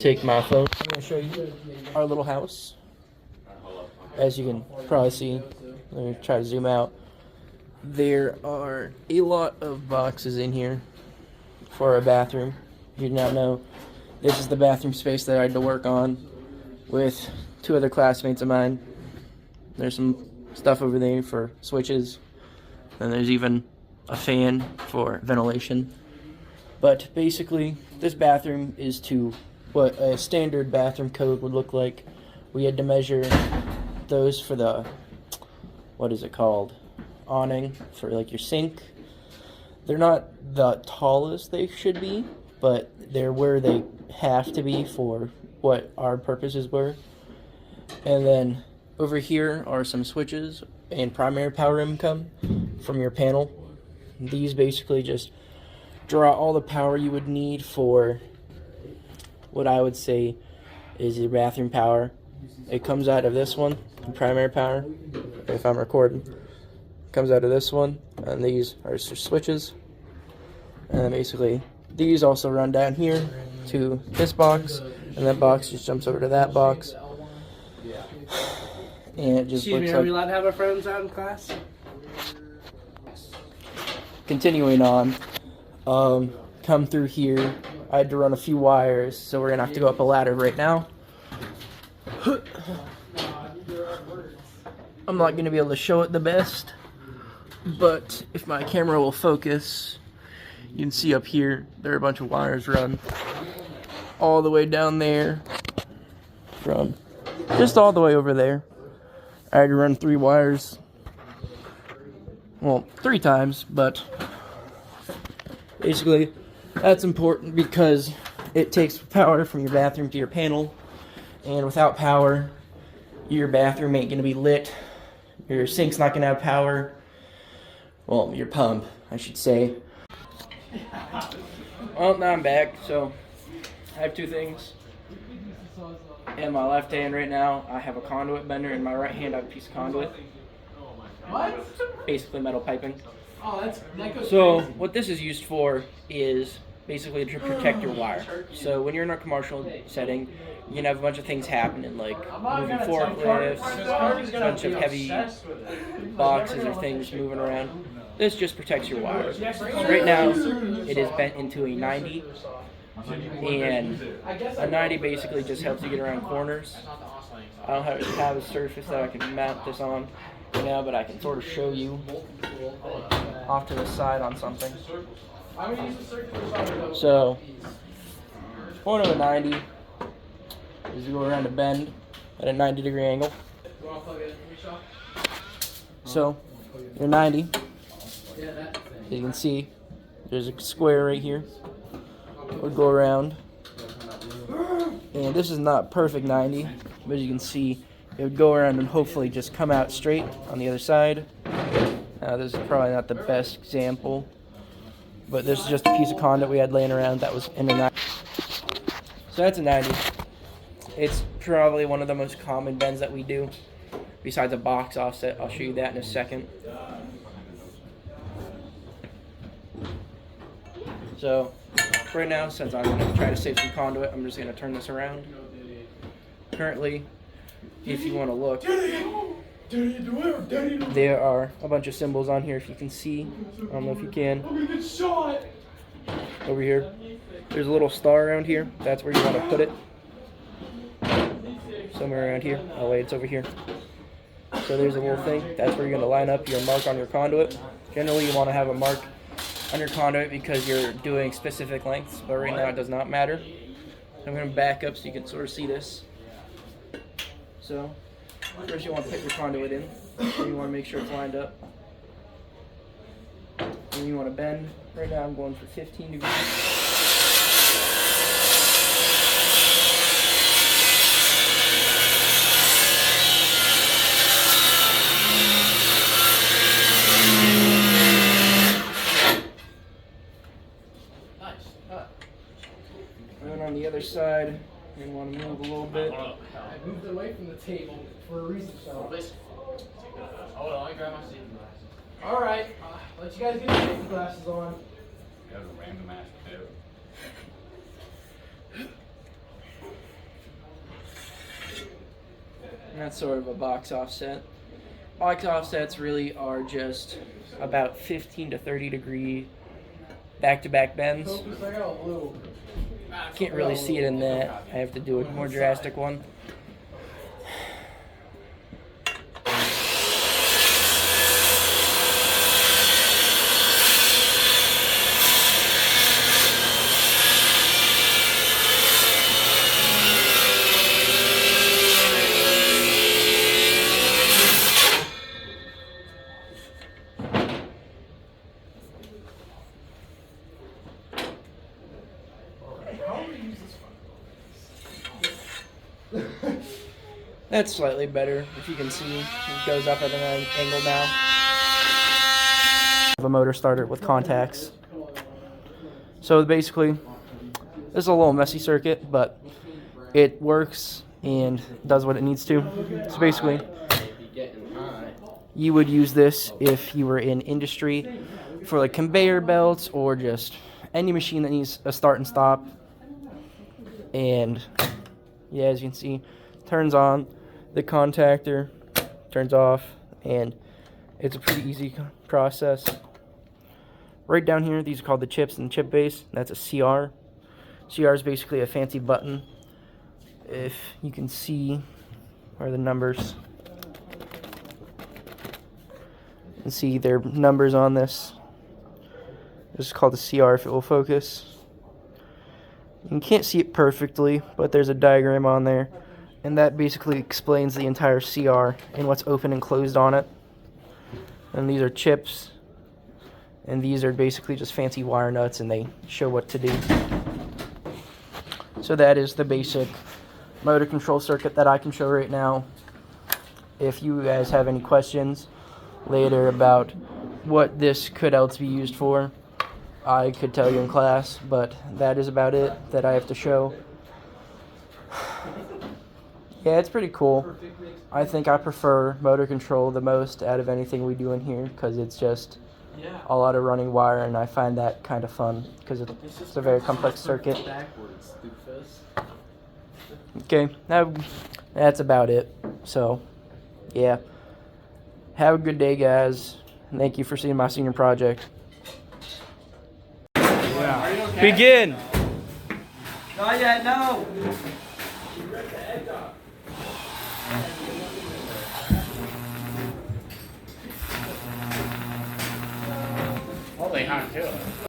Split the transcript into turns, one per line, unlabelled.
Take my phone. I'm going to show you our little house. As you can probably see, let me try to zoom out. There are a lot of boxes in here for a bathroom. If you do not know, this is the bathroom space that I had to work on with two other classmates of mine. There's some stuff over there for switches, and there's even a fan for ventilation. But basically, this bathroom is to what a standard bathroom code would look like. We had to measure those for the, what is it called, awning for like your sink. They're not the tallest they should be, but they're where they have to be for what our purposes were. And then over here are some switches and primary power income from your panel. These basically just draw all the power you would need for what I would say is your bathroom power. It comes out of this one, primary power, if I'm recording. It comes out of this one, and these are just switches. And basically, these also run down here to this box, and that box just jumps over to that box. And it just
Excuse
looks
me,
like...
are we allowed to have our friends out in class?
Continuing on, come through here. I had to run a few wires, so we're gonna have to go up a ladder right now. I'm not gonna be able to show it the best, but if my camera will focus, you can see up here there are a bunch of wires run all the way down there from just all the way over there. I had to run 3 wires. Well, 3 times, but basically that's important because it takes power from your bathroom to your panel, and without power, your bathroom ain't gonna be lit. Your sink's not gonna have power. Well, your pump, I should say. Well, now I'm back, so I have 2 things. In my left hand right now, I have a conduit bender. In my right hand, I have a piece of conduit.
What?
Basically metal piping.
Oh, that goes
So
crazy.
what this is used for is basically to protect your wire. So when you're in a commercial setting, you can have a bunch of things happening, like moving forklifts, a bunch of heavy boxes or things moving around. This just protects your wire. So right now, it is bent into a 90, and a 90 basically just helps you get around corners. I don't have a surface that I can mount this on right now, but I can sort of show you off to the side on something. So, point of a 90 is to go around a bend at a 90-degree angle. So, your 90, you can see there's a square right here. Would go around, and this is not perfect 90, but as you can see, it would go around and hopefully just come out straight on the other side. This is probably not the best example, but this is just a piece of conduit we had laying around that was in a 90. So that's a 90. It's probably one of the most common bends that we do, besides a box offset. I'll show you that in a second. So right now, since I'm going to try to save some conduit, I'm just going to turn this around. Currently, if you want to look, there are a bunch of symbols on here if you can see. I don't know if you can. Over here, there's a little star around here. That's where you want to put it. Somewhere around here. Oh wait, it's over here. So there's a little thing. That's where you're going to line up your mark on your conduit. Generally, you want to have a mark on your conduit because you're doing specific lengths, but right now it does not matter. I'm going to back up so you can sort of see this. So, first you want to put your conduit in, and you want to make sure it's lined up. And you want to bend. Right now I'm going for 15 degrees. And then on the other side, you want to move a little bit.
I moved away from the table for a reason, so. Hold on, let me grab my safety glasses. Alright, let you guys get your safety glasses on.
That was a random ass tip.
And that's sort of a box offset. Box offsets really are just about 15 to 30 degree back-to-back bends.
Focus, I got a little.
Can't really see it in that. I have to do a more drastic one. That's slightly better, if you can see. It goes up at an angle now. I have a motor starter with contacts. So basically, this is a little messy circuit, but it works and does what it needs to. So basically, you would use this if you were in industry for like conveyor belts or just any machine that needs a start and stop. And yeah, as you can see, turns on, the contactor turns off, and it's a pretty easy process. Right down here, these are called the chips and chip base. That's a CR. CR is basically a fancy button. If you can see where the numbers, you can see their numbers on this. This is called the CR if it will focus. You can't see it perfectly, but there's a diagram on there, and that basically explains the entire CR and what's open and closed on it. And these are chips, and these are basically just fancy wire nuts, and they show what to do. So that is the basic motor control circuit that I can show right now. If you guys have any questions later about what this could else be used for, I could tell you in class, but that is about it that I have to show. Yeah, it's pretty cool. I think I prefer motor control the most out of anything we do in here because it's just a lot of running wire, and I find that kind of fun because it's a very complex circuit. Okay, that's about it. So, yeah. Have a good day, guys. Thank you for seeing my senior project. Begin.
Not yet, no.
Well, they hot too.